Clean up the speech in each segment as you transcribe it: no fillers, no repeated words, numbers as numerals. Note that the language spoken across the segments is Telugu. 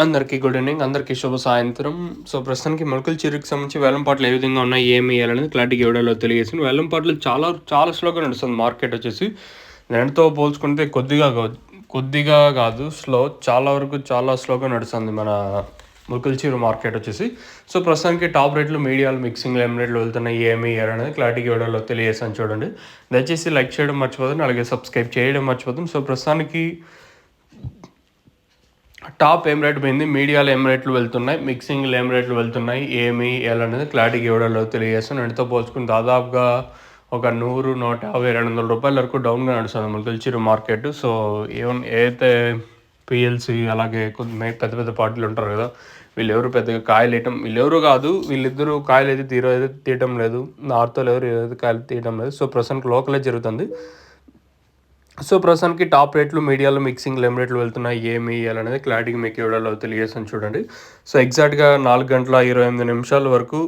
అందరికీ గుడ్ ఈవినింగ్. అందరికీ శుభ సాయంత్రం. సో, ప్రస్తుతానికి మొలకల చీరకి సంబంధించి వేలంపాటలు ఏ విధంగా ఉన్నాయి, ఏమి ఎయ్యాలనేది క్లారిటీగా ఈ వీడియోలో తెలియజేసాను. వేలంపాటలు చాలా చాలా స్లోగా నడుస్తుంది మార్కెట్ వచ్చేసి. నిన్నటితో పోల్చుకుంటే కొద్దిగా కాదు స్లో, చాలా వరకు చాలా స్లోగా నడుస్తుంది మన మొలకల చీర మార్కెట్ వచ్చేసి. సో, ప్రస్తుతానికి టాప్ రేట్లు, మీడియాలు, మిక్సింగ్లు ఏం రేట్లు వెళ్తున్నాయి, ఏమి ఎయ్యాలనేది క్లారిటీగా ఈ వీడియోలో తెలియజేసాను చూడండి. దయచేసి లైక్ చేయడం మర్చిపోతుంది, అలాగే సబ్స్క్రైబ్ చేయడం మర్చిపోతుంది. సో, ప్రస్తుతానికి టాప్ ఏం రేట్ పోయింది, మీడియాలో ఏం రేట్లు వెళ్తున్నాయి, మిక్సింగ్లు ఏం రేట్లు వెళ్తున్నాయి, ఏమి అనేది క్లారిటీగా ఇవ్వడంలో తెలియజేస్తాను. ఎంతో పోల్చుకుని దాదాపుగా ఒక 100, 150, 200 రూపాయల వరకు డౌన్గా నడుస్తుంది మనకు చీర మార్కెట్. సో ఏదైతే పిఎల్సి అలాగే కొన్ని పెద్ద పెద్ద పార్టీలు ఉంటారు కదా, వీళ్ళెవరు పెద్దగా కాయలు వేయటం, వీళ్ళెవరు కాదు, వీళ్ళిద్దరూ కాయలు అయితే తీయటం లేదు, నార్త్లో ఎవరు ఏదైతే కాయలు తీయటం లేదు. సో ప్రస్తుతానికి లోకలే జరుగుతుంది. సో ప్రస్తుతానికి టాప్ రేట్లు, మీడియాలో మిక్సింగ్లు ఏం రేట్లు వెళ్తున్నాయి, ఏమి ఇవ్వాలనేది క్లారిటీగా మీకు ఇవ్వడంలో తెలియజేస్తాను చూడండి. సో ఎగ్జాక్ట్గా 4:28 వరకు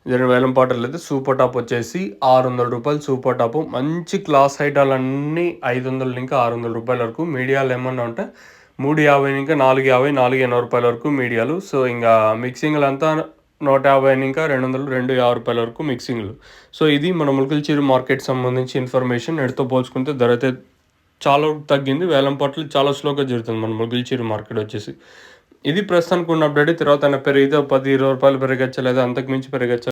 జరిగిన వేలంపాటలు అయితే సూపర్ టాప్ వచ్చేసి 600 రూపాయలు. సూపర్ టాప్ మంచి క్లాస్ ఐటాలన్నీ 500 ఇంకా 600 రూపాయల వరకు. మీడియాలు ఏమన్నా ఉంటే 350 ఇంకా 450, 480 రూపాయల వరకు మీడియాలు. సో ఇంకా మిక్సింగ్లు అంతా 150 ఇంకా 200, 250 రూపాయల వరకు మిక్సింగ్లు. సో ఇది మన మొలకల చీర మార్కెట్ సంబంధించి ఇన్ఫర్మేషన్. నేటితో పోల్చుకుంటే ధర అయితే చాలా తగ్గింది. వేలంపాట్లు చాలా స్లోగా జరుగుతుంది మన మొలకల చీర మార్కెట్ వచ్చేసి. ఇది ప్రస్తుతానికి ఉన్న అప్డేట్. తర్వాత పెరిగితే 10-20 రూపాయలు పెరగచ్చా, లేదా అంతకు మించి పెరగచ్చా